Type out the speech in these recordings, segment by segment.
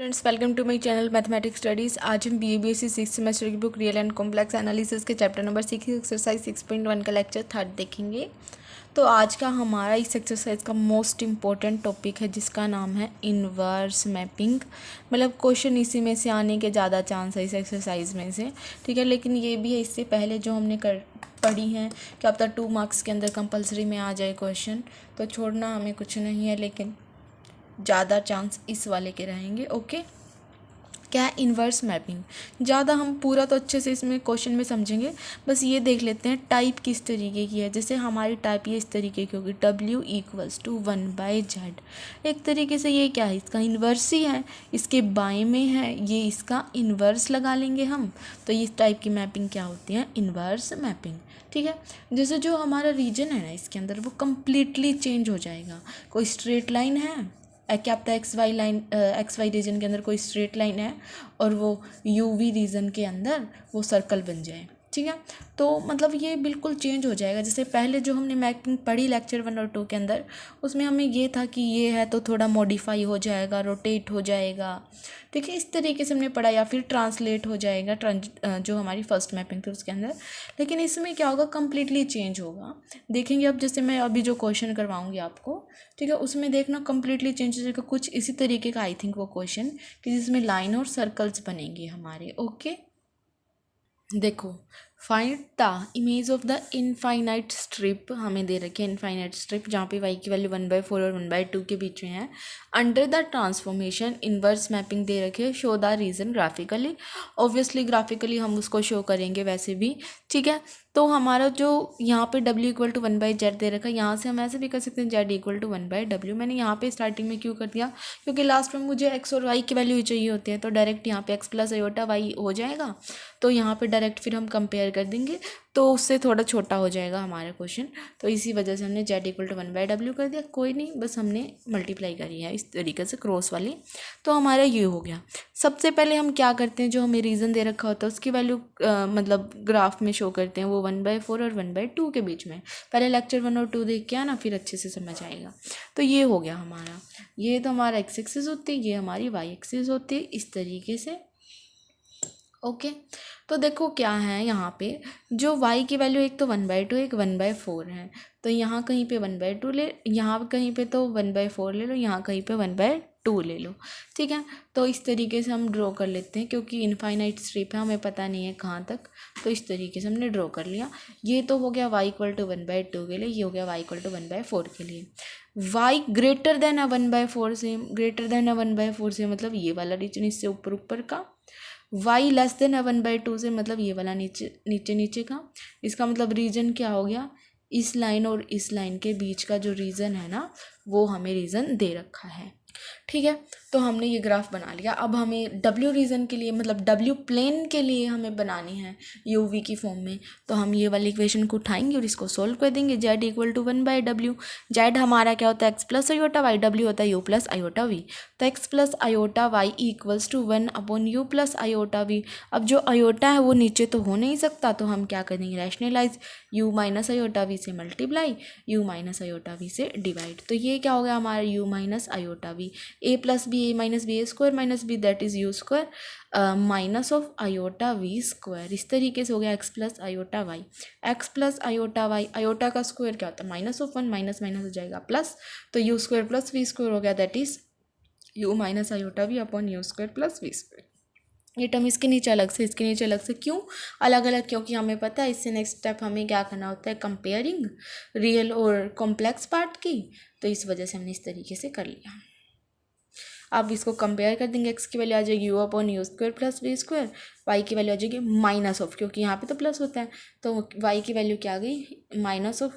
Friends, welcome to my channel mathematics studies. आज हम BA-BSc six semester की book real and complex analysis के chapter number 6 exercise 6.1 का lecture 3 देखेंगे। तो आज का हमारा इस एक्सरसाइज का मोस्ट इम्पॉर्टेंट टॉपिक है जिसका नाम है इन्वर्स मैपिंग। मतलब क्वेश्चन इसी में से आने के ज़्यादा चांस है इस एक्सरसाइज में से, ठीक है। लेकिन ये भी है, इससे पहले जो हमने पढ़ी हैं कि अब तक 2 मार्क्स के अंदर कंपलसरी में आ जाए क्वेश्चन, तो छोड़ना हमें कुछ नहीं है, लेकिन ज़्यादा चांस इस वाले के रहेंगे। ओके, क्या है इन्वर्स मैपिंग? ज़्यादा हम पूरा तो अच्छे से इसमें क्वेश्चन में समझेंगे, बस ये देख लेते हैं टाइप किस तरीके की है। जैसे हमारी टाइप ये इस तरीके की होगी, W = 1/z। एक तरीके से ये क्या है, इसका इन्वर्स ही है, इसके बाएं में है, ये इसका इन्वर्स लगा लेंगे हम। तो इस टाइप की मैपिंग क्या होती है, इन्वर्स मैपिंग, ठीक है। जैसे जो हमारा रीजन है ना, इसके अंदर वो कम्प्लीटली चेंज हो जाएगा। कोई स्ट्रेट लाइन है, क्या पता XY लाइन, XY रीजन के अंदर कोई स्ट्रेट लाइन है और वो UV रीजन के अंदर वो सर्कल बन जाए, ठीक है। तो मतलब ये बिल्कुल चेंज हो जाएगा। जैसे पहले जो हमने मैपिंग पढ़ी लेक्चर 1 और 2 के अंदर, उसमें हमें ये था कि ये है तो थोड़ा मॉडिफाई हो जाएगा, रोटेट हो जाएगा, ठीक है, इस तरीके से हमने पढ़ा, या फिर ट्रांसलेट हो जाएगा जो हमारी फर्स्ट मैपिंग थी उसके अंदर। लेकिन इसमें क्या होगा, कम्प्लीटली चेंज होगा। देखेंगे अब, जैसे मैं अभी जो क्वेश्चन करवाऊंगी आपको, ठीक है, उसमें देखना कम्प्लीटली चेंज हो जाएगा। कुछ इसी तरीके का आई थिंक वो क्वेश्चन, कि जिसमें लाइन और सर्कल्स बनेंगे हमारे। ओके, देखो, find the image of the infinite strip हमें दे रखी है। इनफाइनाइट स्ट्रिप जहाँ पे y की वैल्यू 1/4 और 1/2 के बीच में है। Under the transformation inverse mapping दे रखी है। Show the region graphically. Obviously graphically हम उसको शो करेंगे वैसे भी, ठीक है। तो हमारा जो यहाँ पे W = 1/z दे रखा है, यहाँ से हम ऐसे भी कर सकते हैं Z = 1/w। मैंने यहाँ पे स्टार्टिंग में क्यों कर दिया, क्योंकि लास्ट में मुझे x और y की वैल्यू ही चाहिए होती है। तो डायरेक्ट यहाँ पे x + i हो जाएगा, तो यहाँ पे डायरेक्ट फिर हम कंपेयर कर देंगे, तो उससे थोड़ा छोटा हो जाएगा हमारा क्वेश्चन। तो इसी वजह से हमने Z = 1/w कर दिया। कोई नहीं, बस हमने मल्टीप्लाई करी है इस तरीके से क्रॉस वाली। तो हमारा ये हो गया। सबसे पहले हम क्या करते हैं, जो हमें रीज़न दे रखा होता है उसकी वैल्यू मतलब ग्राफ में शो करते हैं, वो 1/4 और 1/2 के बीच में। पहले लेक्चर 1 और 2 देख के आना, फिर अच्छे से समझ आएगा। तो ये हो गया हमारा, ये तो हमारा x एक्सिस होती है, ये हमारी y एक्सिस होती है, इस तरीके से। ओके, तो देखो क्या है यहाँ पे, जो y की वैल्यू एक तो 1/2 एक 1/4 है, तो यहाँ कहीं पे 1/2 ले, यहाँ कहीं पे तो 1/4 ले लो, यहाँ कहीं पे 1/2 ले लो, ठीक है। तो इस तरीके से हम ड्रॉ कर लेते हैं, क्योंकि इनफाइनाइट स्ट्रिप है, हमें पता नहीं है कहाँ तक, तो इस तरीके से हमने ड्रॉ कर लिया। ये तो हो गया y = 1/2 के लिए, ये हो गया y = 1/4 के लिए। y ग्रेटर देन 1/4 से, ग्रेटर देन 1/4 से मतलब ये वाला रीजन, इससे ऊपर ऊपर का। y लेस देन 1/2 से मतलब ये वाला नीचे नीचे नीचे का। इसका मतलब रीजन क्या हो गया, इस लाइन और इस लाइन के बीच का जो रीजन है ना, वो हमें रीजन दे रखा है, ठीक है। तो हमने ये ग्राफ बना लिया। अब हमें W रीजन के लिए, मतलब W प्लेन के लिए हमें बनानी है UV की फॉर्म में, तो हम ये वाली इक्वेशन को उठाएंगे और इसको सोल्व कर देंगे। Z = 1/w। Z हमारा क्या होता है, x + i, y, W होता है u + i, v। तो x + i, y = 1/u + i, v। अब जो आयोटा है वो नीचे तो हो नहीं सकता, तो हम क्या करेंगे, रैशनलाइज, u - i, v से मल्टीप्लाई, u - i, v से डिवाइड। तो ये क्या हो गया हमारा, u - i, v, a + b, a - b, a² - b, that is u² -i/v²। इस तरीके से हो गया x + i, x + i, iota का स्क्वायर क्या होता है, -1, माइनस माइनस हो जाएगा प्लस, तो u² + v² हो गया, that is u - i/v/u² + v²। ये टर्म इसके नीचे अलग से, इसके नीचे अलग से, क्यों अलग अलग, क्योंकि हमें पता है इससे नेक्स्ट स्टेप हमें क्या करना होता है, कंपेयरिंग रियल और कॉम्प्लेक्स पार्ट की। तो इस वजह से हमने इस तरीके से कर लिया। अब इसको कंपेयर कर देंगे, x की वैल्यू आ जाएगी u/u² + v², y की वैल्यू आ जाएगी -, क्योंकि यहाँ पे तो प्लस होता है, तो y की वैल्यू क्या आ गई, -v/u²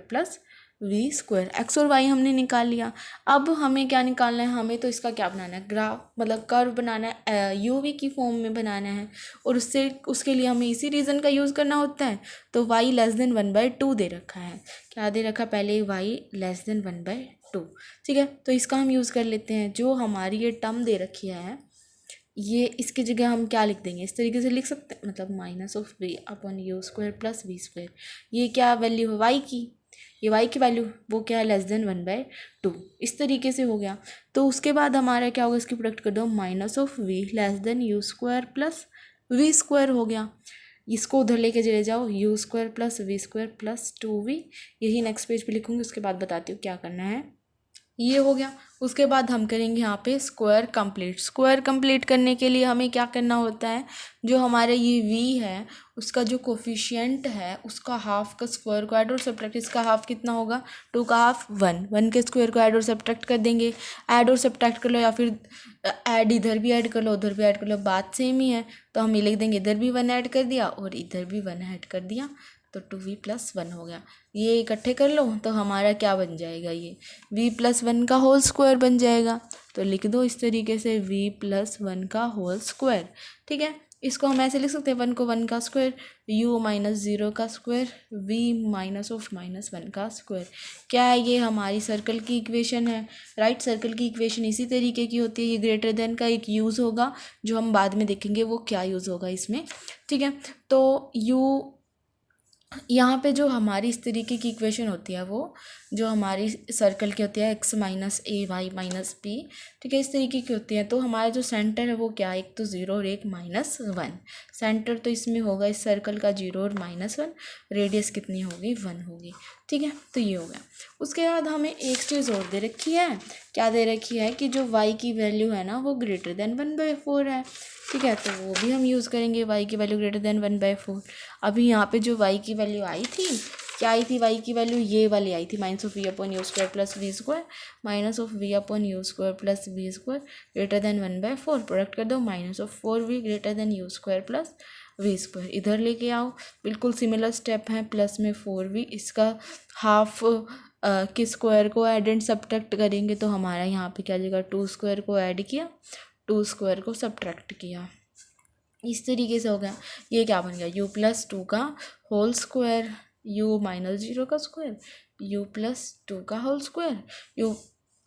+ v²। x और y हमने निकाल लिया। अब हमें क्या निकालना है, हमें तो इसका क्या बनाना है, ग्राफ, मतलब कर्व बनाना है, UV की फॉर्म में बनाना है, और उसके लिए हमें इसी रीज़न का यूज़ करना होता है। तो y < 1/2 दे रखा है, क्या दे रखा है पहले, y < 1/2, ठीक है। तो इसका हम यूज़ कर लेते हैं। जो हमारी ये टर्म दे रखी है, ये इसकी जगह हम क्या लिख देंगे, इस तरीके से लिख सकते हैं, मतलब -v/u² + v²। ये क्या वैल्यू है y की, ये y की वैल्यू वो क्या है, लेस देन 1/2, इस तरीके से हो गया। तो उसके बाद हमारा क्या होगा, इसकी प्रोडक्ट कर दो, minus of v less than U square plus we square हो गया। इसको उधर लेके चले जाओ, U square plus we square plus 2v, यही नेक्स्ट पेज पे लिखूंगी, उसके बाद बताती हूँ क्या करना है। ये हो गया। उसके बाद हम करेंगे यहाँ पे स्क्वायर कंप्लीट। स्क्वायर कंप्लीट करने के लिए हमें क्या करना होता है, जो हमारे ये v है उसका जो कोफिशिएंट है उसका हाफ का स्क्वायर को ऐड और सब्ट्रैक्ट, इसका हाफ कितना होगा, 2 का हाफ 1, 1 के स्क्वायर को ऐड और सब्ट्रैक्ट कर देंगे। ऐड और सब्ट्रैक्ट कर लो या फिर ऐड इधर भी ऐड कर लो उधर भी ऐड कर लो, बात सेम ही है। तो हम ये लिख देंगे, इधर भी 1 ऐड कर दिया और इधर भी 1 ऐड कर दिया, तो 2v + 1 हो गया। ये इकट्ठे कर लो तो हमारा क्या बन जाएगा, ये v + 1 का होल स्क्वायर बन जाएगा। तो लिख दो इस तरीके से v + 1 का होल स्क्वायर। ठीक है, इसको हम ऐसे लिख सकते हैं, 1 को 1 का स्क्वायर, u - 0 का स्क्वायर, v -(-1) का स्क्वायर। क्या है, ये हमारी सर्कल की इक्वेशन है। राइट, सर्कल की इक्वेशन इसी तरीके की होती है। ये ग्रेटर देन का एक यूज़ होगा जो हम बाद में देखेंगे वो क्या यूज़ होगा इसमें। ठीक है, तो u यहाँ पे जो हमारी इस तरीके की इक्वेशन होती है वो जो हमारी सर्कल की होती है, x - a y - b, ठीक है, इस तरीके की होती है। तो हमारा जो सेंटर है वो क्या है, एक तो 0 और एक -1। सेंटर तो इसमें होगा इस सर्कल का 0 और -1, रेडियस कितनी होगी, 1 होगी। ठीक है, तो ये हो गया। उसके बाद हमें एक चीज़ और दे रखी है, क्या दे रखी है कि जो y की वैल्यू है ना वो ग्रेटर देन 1/4 है। ठीक है, तो वो भी हम यूज़ करेंगे, y की वैल्यू ग्रेटर देन 1/4। अभी यहाँ पे जो y की वैल्यू आई थी, क्या आई थी, y की वैल्यू ये वाली आई थी, -(v/u² + v², -(v/u² + v² greater than 1/4, product कर दो, -4v greater than u² + v²। इधर लेके आओ, बिल्कुल सिमिलर स्टेप है, प्लस में 4v, इसका हाफ के स्क्वायर को ऐड एंड सब्ट्रैक्ट करेंगे तो हमारा यहाँ पे क्या आ जाएगा, 2 स्क्वायर को ऐड किया, 2 स्क्वायर को सब्ट्रैक्ट किया, इस तरीके से हो गया। ये क्या बन गया, u + 2 का होल स्क्वायर, u - 0 का स्क्वायर, u + 2 का होल स्क्वायर। u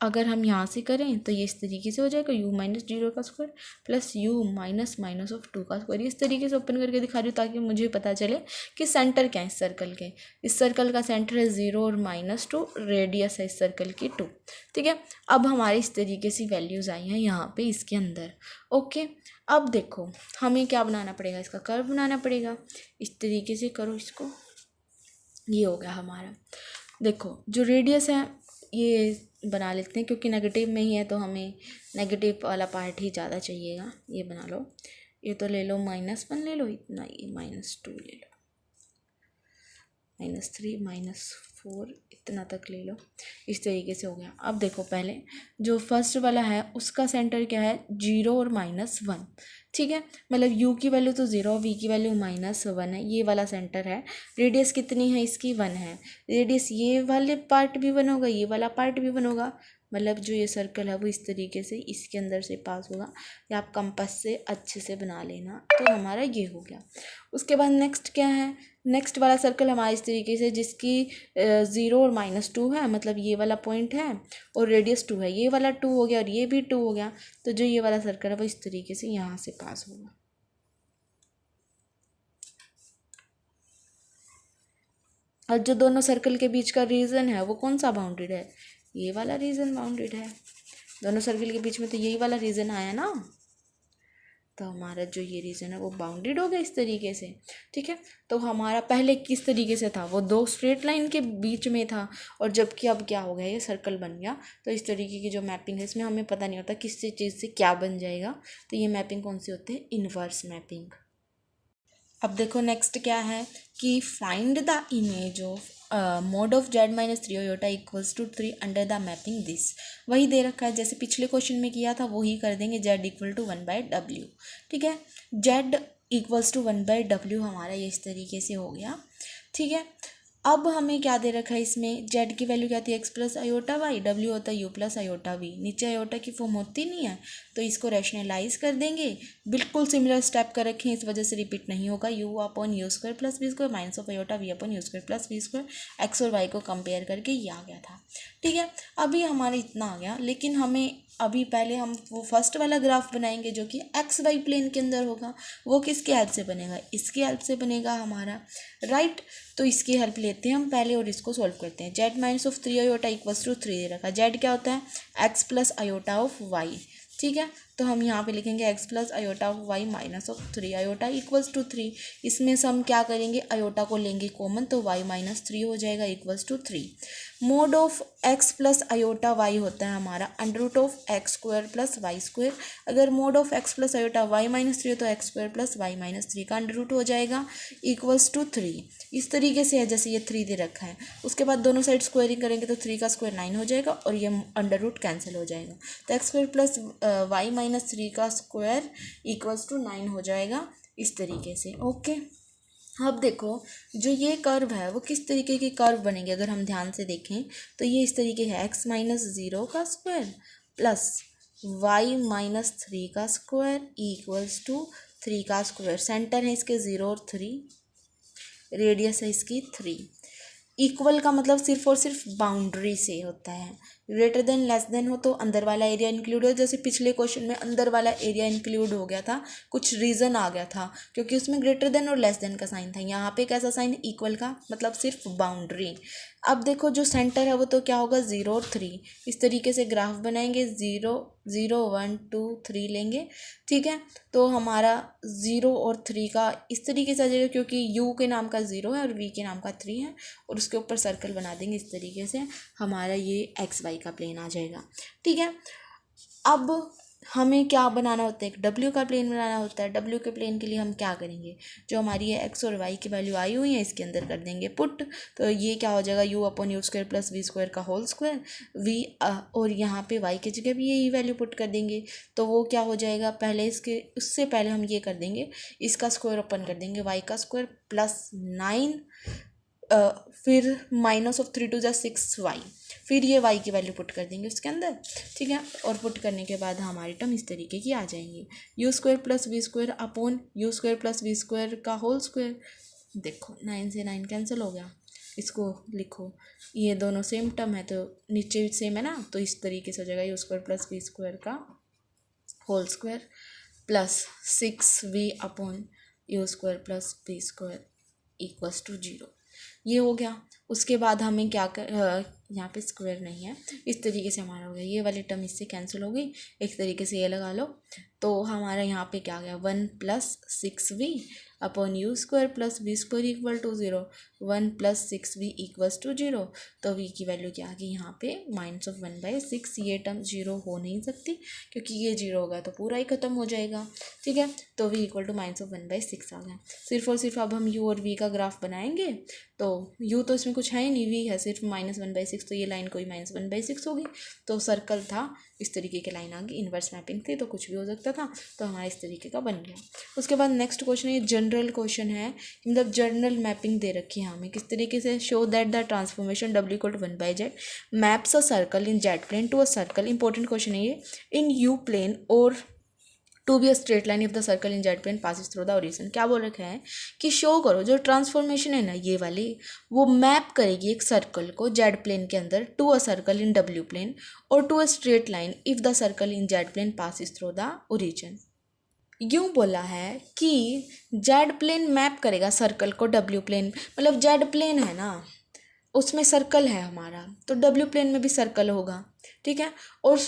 अगर हम यहाँ से करें तो ये इस तरीके से हो जाएगा, u - 0 का स्क्वायर प्लस u -(-2) का स्क्वायर। इस तरीके से ओपन करके दिखा रही हूँ ताकि मुझे पता चले कि सेंटर क्या है इस सर्कल के। इस सर्कल का सेंटर है 0 और -2, रेडियस है इस सर्कल की 2। ठीक है, अब हमारी इस तरीके से वैल्यूज़ आई हैं यहाँ पे इसके अंदर। ओके, अब देखो हमें क्या बनाना पड़ेगा, इसका कर्व बनाना पड़ेगा। इस तरीके से करो इसको, ये हो गया हमारा। देखो जो रेडियस है ये बना लेते हैं, क्योंकि नेगेटिव में ही है तो हमें नेगेटिव वाला पार्ट ही ज़्यादा चाहिएगा। ये बना लो, ये तो ले लो, -1 ले लो, इतना ये -2 ले लो, -3 -4 इतना तक ले लो, इस तरीके से हो गया। अब देखो पहले जो फर्स्ट वाला है उसका सेंटर क्या है, 0 और -1। ठीक है, मतलब u की वैल्यू तो 0, v की वैल्यू -1 है, ये वाला सेंटर है। रेडियस कितनी है इसकी, 1 है। रेडियस ये वाले पार्ट भी 1 होगा, ये वाला पार्ट भी 1 होगा, मतलब जो ये सर्कल है वो इस तरीके से इसके अंदर से पास होगा। या आप कंपास से अच्छे से बना लेना, तो हमारा ये हो गया। उसके बाद नेक्स्ट क्या है, नेक्स्ट वाला सर्कल हमारा इस तरीके से जिसकी 0 और -2 है, मतलब ये वाला पॉइंट है और रेडियस 2 है, ये वाला 2 हो गया और ये भी 2 हो गया। तो जो ये वाला सर्कल है वो इस तरीके से यहाँ से पास होगा। और जो दोनों सर्कल के बीच का रीजन है वो कौन सा बाउंडेड है, ये वाला रीजन बाउंडेड है। दोनों सर्कल के बीच में तो यही वाला रीजन आया ना, तो हमारा जो ये रीजन है वो बाउंडेड हो गया इस तरीके से। ठीक है, तो हमारा पहले किस तरीके से था, वो 2 स्ट्रेट लाइन के बीच में था, और जबकि अब क्या हो गया, ये सर्कल बन गया। तो इस तरीके की जो मैपिंग है इसमें हमें पता नहीं होता किस चीज़ से क्या बन जाएगा। तो ये मैपिंग कौन सी होती है, इन्वर्स मैपिंग। अब देखो नेक्स्ट क्या है कि find the image of mod of z - 3 iota = 3 under the mapping this. वही दे रखा है जैसे पिछले क्वेश्चन में किया था, वही कर देंगे, z = 1/w। ठीक है, z = 1/w हमारा ये इस तरीके से हो गया। ठीक है, अब हमें क्या दे रखा है इसमें, z की वैल्यू क्या थी, x + i/y, w होता है u + i/v, नीचे आयोटा की फॉर्म होती नहीं है, तो इसको रैशनलाइज कर देंगे। बिल्कुल सिमिलर स्टेप कर रखे हैं, इस वजह से रिपीट नहीं होगा। u/u² + v² -(-i/v² + v², x और y को कंपेयर करके ये आ गया था। ठीक है, अभी हमारे इतना आ गया, लेकिन हमें अभी पहले हम वो फर्स्ट वाला ग्राफ बनाएंगे जो कि एक्स वाई प्लेन के अंदर होगा। वो किसकी हेल्प से बनेगा, इसकी हेल्प से बनेगा हमारा, राइट। तो इसकी हेल्प लेते हैं हम पहले और इसको सॉल्व करते हैं। Z minus of 3 iota equals to 3 दे रखा। जेड क्या होता है, X plus iota of Y, ठीक है। तो हम यहाँ पे लिखेंगे X plus iota of Y minus of 3 iota equals to 3। इसमें से हम क्या करेंगे, आयोटा को लेंगे कॉमन, तो वाई माइनस 3 हो जाएगा equals to 3। Mod of x plus iota y होता है हमारा under root of x square plus Y square. अगर mod of x plus iota y minus 3 हो तो x square plus Y minus 3 का अंडर रूट हो जाएगा इक्वल्स टू 3। इस तरीके से है जैसे ये 3 दे रखा है। उसके बाद दोनों साइड स्क्वायरिंग करेंगे तो 3 का स्क्वायर 9 हो जाएगा और ये अंडर रूट कैंसिल हो जाएगा। तो x square plus Y minus 3 का स्क्वायर इक्वल्स टू 9 हो जाएगा इस तरीके से, ओके। अब देखो जो ये कर्व है वो किस तरीके की कर्व बनेंगे, अगर हम ध्यान से देखें तो ये इस तरीके है, एक्स माइनस 0 का स्क्वायर प्लस वाई माइनस 3 का स्क्वायर इक्वल्स टू 3 का स्क्वायर। सेंटर है इसके 0 और 3, रेडियस है इसकी 3। इक्वल का मतलब सिर्फ और सिर्फ बाउंड्री से होता है। ग्रेटर देन लेस देन हो तो अंदर वाला एरिया इंक्लूड हो, जैसे पिछले क्वेश्चन में अंदर वाला एरिया इंक्लूड हो गया था, कुछ रीज़न आ गया था क्योंकि उसमें ग्रेटर देन और लेस देन का साइन था। यहाँ पे कैसा साइन, इक्वल का मतलब सिर्फ बाउंड्री। अब देखो जो सेंटर है वो तो क्या होगा 0 और 3। इस तरीके से ग्राफ बनाएंगे, 0 0 1 2 3 लेंगे, ठीक है। तो हमारा 0 और 3 का इस तरीके से आ जाएगा क्योंकि u के नाम का 0 है और v के नाम का 3 है, और उसके ऊपर सर्कल बना देंगे इस तरीके से, हमारा ये एक्स वाई का प्लेन आ जाएगा, ठीक है। अब हमें क्या बनाना होता है, एक डब्ल्यू का प्लेन बनाना होता है। डब्ल्यू के प्लेन के लिए हम क्या करेंगे, जो हमारी ये एक्स और वाई की वैल्यू आई हुई है इसके अंदर कर देंगे पुट। तो ये क्या हो जाएगा, U upon you square plus we square का होल स्क्वायर, वी और यहाँ पे वाई की जगह भी यही वैल्यू पुट कर देंगे। तो वो क्या हो जाएगा, पहले इसके उससे पहले हम ये कर देंगे, इसका स्क्वायर ओपन कर देंगे, वाई का स्क्वायर प्लस 9 फिर माइनस ऑफ 3 × 6 वाई, फिर ये y की वैल्यू पुट कर देंगे उसके अंदर, ठीक है। और पुट करने के बाद हमारी टर्म इस तरीके की आ जाएंगी, U square plus we square upon you square plus we square का होल स्क्वायर। देखो 9 से 9 कैंसिल हो गया, इसको लिखो, ये दोनों सेम टर्म है तो नीचे सेम है ना, तो इस तरीके से हो जाएगा u square plus we square का whole square plus 6v upon you square plus we square equals to 0। ये हो गया। उसके बाद हमें क्या कर, यहाँ पे स्क्वायर नहीं है, इस तरीके से हमारा हो गया, ये वाली टर्म इससे कैंसिल हो गई, एक तरीके से ये लगा लो। तो हमारा यहाँ पे क्या आ गया, 1 plus 6v upon you square plus we square equal to 0, 1 plus 6v equals to 0। तो v की वैल्यू क्या आ गई यहाँ पे -1/6। ये टर्म 0 हो नहीं सकती क्योंकि ये 0 होगा तो पूरा ही ख़त्म हो जाएगा, ठीक है। तो v इक्वल टू -1/6 आ गया। सिर्फ और सिर्फ अब हम u और v का ग्राफ बनाएंगे, तो u तो इसमें कुछ है ही नहीं, v है सिर्फ -1/6, तो ये लाइन कोई -1/6 होगी। तो सर्कल था इस तरीके की लाइन आ गई, इन्वर्स मैपिंग थी तो कुछ भी हो सकता था, तो हमारा इस तरीके का बन गया। उसके बाद नेक्स्ट क्वेश्चन है, ये जनरल क्वेश्चन है, मतलब जनरल मैपिंग दे रखी है हमें किस तरीके से, show that the transformation w equal to 1/z maps a circle in Z plane to a circle. Important question है ये, इन यू प्लेन और to be a straight line if the circle in Z plane passes through the origin. क्या बोल रखा है कि show करो जो ट्रांसफॉर्मेशन है ना ये वाली, वो मैप करेगी एक सर्कल को जेड प्लेन के अंदर टू अ सर्कल इन डब्ल्यू प्लेन और to a straight line if the circle in Z plane passes through the origin. यूँ बोला है कि जेड प्लेन मैप करेगा सर्कल को डब्ल्यू प्लेन, मतलब जेड प्लेन है ना उसमें सर्कल है हमारा, तो डब्ल्यू प्लेन में भी सर्कल होगा, ठीक है। और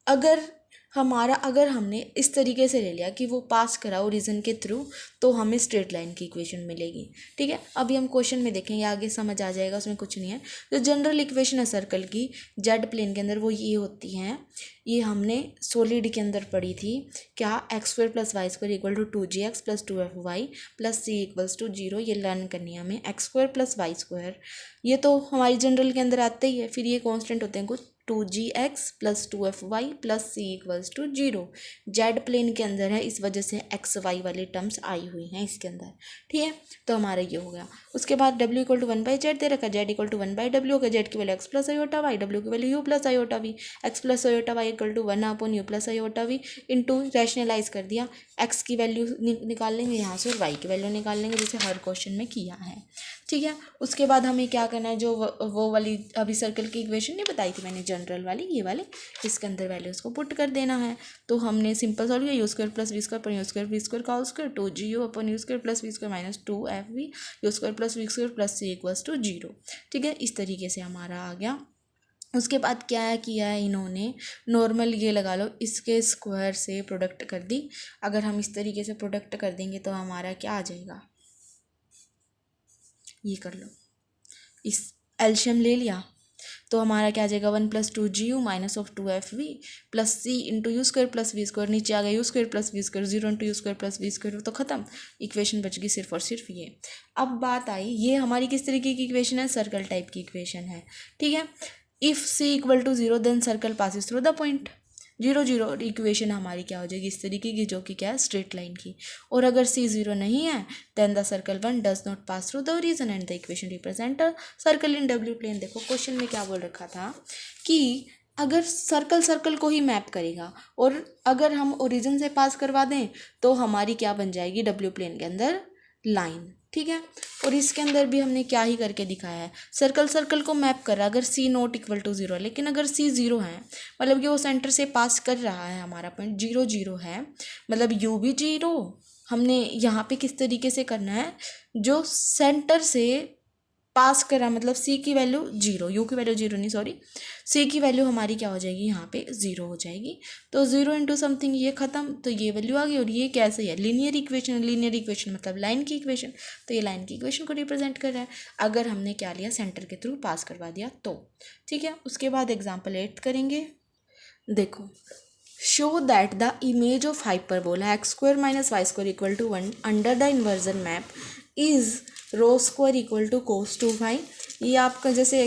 अगर हमने इस तरीके से ले लिया कि वो पास करा ओरिजिन के थ्रू, तो हमें स्ट्रेट लाइन की इक्वेशन मिलेगी, ठीक है। अभी हम क्वेश्चन में देखेंगे, आगे समझ आ जाएगा, उसमें कुछ नहीं है। जो जनरल इक्वेशन है सर्कल की जेड प्लेन के अंदर वो ये होती हैं, ये हमने सॉलिड के अंदर पढ़ी थी, क्या X square plus Y square equal to 2gx plus 2fy plus c equals to 0। ये लर्न करनी है हमें, X square plus Y square ये तो हमारी जनरल के अंदर आते ही है, फिर ये कॉन्स्टेंट होते हैं कुछ 2gx plus 2fy plus c equals to 0। Z plane के अंदर है, इस वजह से एक्स वाई वाली टर्म्स आई हुई हैं इसके अंदर, ठीक है। तो हमारा ये हो गया। उसके बाद w इक्वल टू 1/z दे रखा, z इक्वल टू 1/w होगा, z की value x plus iota Y, w की value u plus iota V, x plus iota Y equal to 1 upon u plus iota V into rationalize कर दिया, x की value निकाल लेंगे यहाँ से और y की वैल्यू निकाल लेंगे जैसे हर क्वेश्चन में किया है, ठीक है। उसके बाद हमें क्या करना है, जो वो वाली अभी सर्कल की इक्वेशन नहीं बताई थी मैंने जनरल वाली ये वाले, इसके अंदर वैल्यूज़ को पुट कर देना है। तो हमने सिंपल सॉल्व किया, u square plus we square upon u square v square का whole square 2GU upon u square plus we square minus 2FV u square plus we square plus C equals to 0। ठीक है, इस तरीके से हमारा आ गया। उसके बाद क्या किया है इन्होंने, नॉर्मल ये लगा लो, इसके स्क्वायर से प्रोडक्ट कर दी। अगर हम इस तरीके से प्रोडक्ट कर देंगे तो हमारा क्या आ जाएगा, ये कर लो, इस एल्शियम ले लिया तो हमारा क्या आ जाएगा 1 + 2GU minus of 2FV plus C into U square plus we square, नीचे आ गया U square plus we square, 0 into U square plus we square, तो खत्म, इक्वेशन बच गई सिर्फ और सिर्फ ये। अब बात आई, ये हमारी किस तरीके की इक्वेशन है, सर्कल टाइप की इक्वेशन है। ठीक है, if C = 0 then circle passes through the point, 0 0 equation हमारी क्या हो जाएगी इस तरीके की, जो कि क्या है स्ट्रेट लाइन की। और अगर C 0 नहीं है then the circle 1 does not pass through the region and the equation represent a circle in W plane. देखो क्वेश्चन में क्या बोल रखा था कि अगर सर्कल को ही मैप करेगा और अगर हम ओरिजिन से पास करवा दें तो हमारी क्या बन जाएगी W प्लेन के अंदर लाइन। ठीक है, और इसके अंदर भी हमने क्या ही करके दिखाया है, सर्कल को मैप कर रहा है अगर C ≠ 0, लेकिन अगर C 0 है मतलब कि वो सेंटर से पास कर रहा है, हमारा पॉइंट 0 0 है, मतलब U भी 0, हमने यहाँ पे किस तरीके से करना है, जो सेंटर से पास करा मतलब C की वैल्यू 0, U की वैल्यू 0 नहीं सॉरी, C की वैल्यू हमारी क्या हो जाएगी यहाँ पे 0 हो जाएगी। तो 0 इंटू समथिंग ये खत्म, तो ये वैल्यू आ गई। और ये कैसे है, लीनियर इक्वेशन, लीनियर इक्वेशन मतलब लाइन की इक्वेशन, तो ये लाइन की इक्वेशन को रिप्रेजेंट कर रहा है अगर हमने क्या लिया सेंटर के थ्रू पास करवा दिया तो। ठीक है, उसके बाद एग्जाम्पल 8 करेंगे। देखो, show that the image of hyperbola x² - y² = 1 under the inversion map is ρ² = cos 2φ। ये आपका जैसे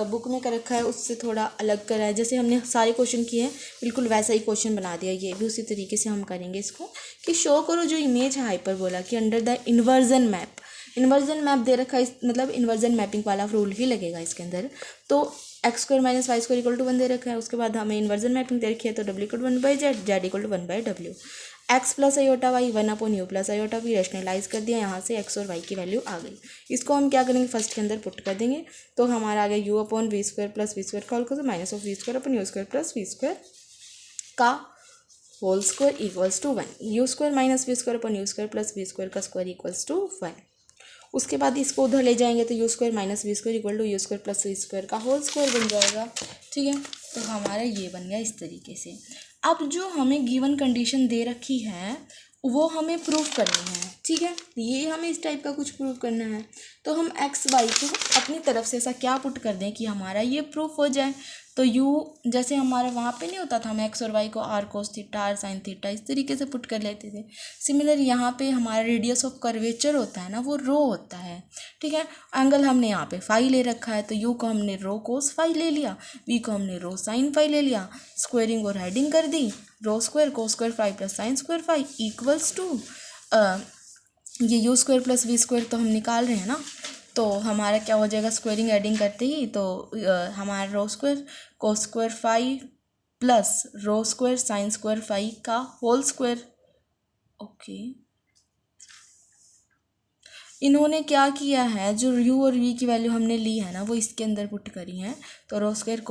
बुक में कर रखा है उससे थोड़ा अलग करा है, जैसे हमने सारे क्वेश्चन किए हैं बिल्कुल वैसा ही क्वेश्चन बना दिया, ये भी उसी तरीके से हम करेंगे इसको कि शो करो जो इमेज है हाइपरबोला की under the inversion map. Inversion map दे रखा है, मतलब इन्वर्जन मैपिंग वाला रूल ही लगेगा इसके अंदर। तो x² - y² = 1 दे रखा है, उसके बाद हमें इन्वर्जन मैपिंग दे रखी है तो W = 1/z, z = 1/w, x + i/y 1/u + i/v rationalise कर दिया, यहाँ से x और y की वैल्यू आ गई। इसको हम क्या करेंगे, फर्स्ट के अंदर पुट कर देंगे, तो हमारा आ गया u/v² + v² का whole square minus of v² upon u² + v² का whole square equals to 1, u² - v² upon u² + v² का स्क्वायर इक्वल्स टू 1। उसके बाद इसको उधर ले जाएंगे तो u² - v² = u² + v² का होल स्क्वायर बन जाएगा। ठीक है, तो हमारा ये बन गया इस तरीके से। अब जो हमें गिवन कंडीशन दे रखी है वो हमें प्रूव करनी है। ठीक है, ये हमें इस टाइप का कुछ प्रूव करना है, तो हम x y को अपनी तरफ से ऐसा क्या पुट कर दें कि हमारा ये प्रूफ हो जाए। तो u जैसे हमारे वहाँ पे नहीं होता था, हम x और y को r cos θ r sin θ इस तरीके से पुट कर लेते थे। सिमिलर यहाँ पे हमारा रेडियस ऑफ कर्वेचर होता है ना, वो रो होता है। ठीक है, एंगल हमने यहाँ पे फाई ले रखा है, तो u को हमने रो कोस फाई ले लिया, v को हमने रो साइन फाई ले लिया, स्क्वेयरिंग और हेडिंग कर दी, रो² cos² phi plus sin² phi equals to ये u² + v² तो हम निकाल रहे हैं ना, तो हमारा क्या हो जाएगा स्क्वेयरिंग एडिंग करते ही, तो हमारा रो² cos² फाई प्लस रो² sin² फाई का होल स्क्वायर। ओके, इन्होंने क्या किया है, जो u और v की वैल्यू हमने ली है ना वो इसके अंदर पुट करी है, तो रो²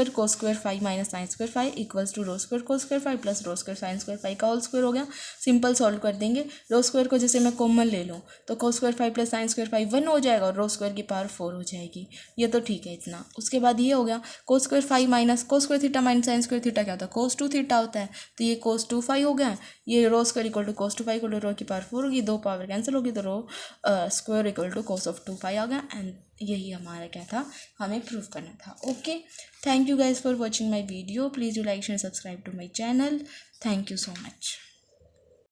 cos² phi minus sin² phi equals to रो² cos² फाई प्लस रो² sin² फाई का होल स्क्वायर हो गया। सिंपल सॉल्व कर देंगे, रो² को जैसे मैं कॉमन ले लूँ तो cos² phi plus sin² phi 1 हो जाएगा और रो² की पावर 4 हो जाएगी, ये तो ठीक है इतना। उसके बाद ये हो गया cos² phi minus cos² theta minus sin² theta क्या होता है, cos 2 थीटा होता है, तो ये cos 2 फाई हो गया, ये रो² = cos 2 फाई रो की पावर 4 होगी, 2 पावर कैंसिल होगी, तो रो स्क्वायर = cos of 2 फाई आ गया। एंड यही हमारा क्या था, हमें प्रूव करना था। Okay, thank you guys for watching my video, please do like share subscribe to my channel, thank you so much.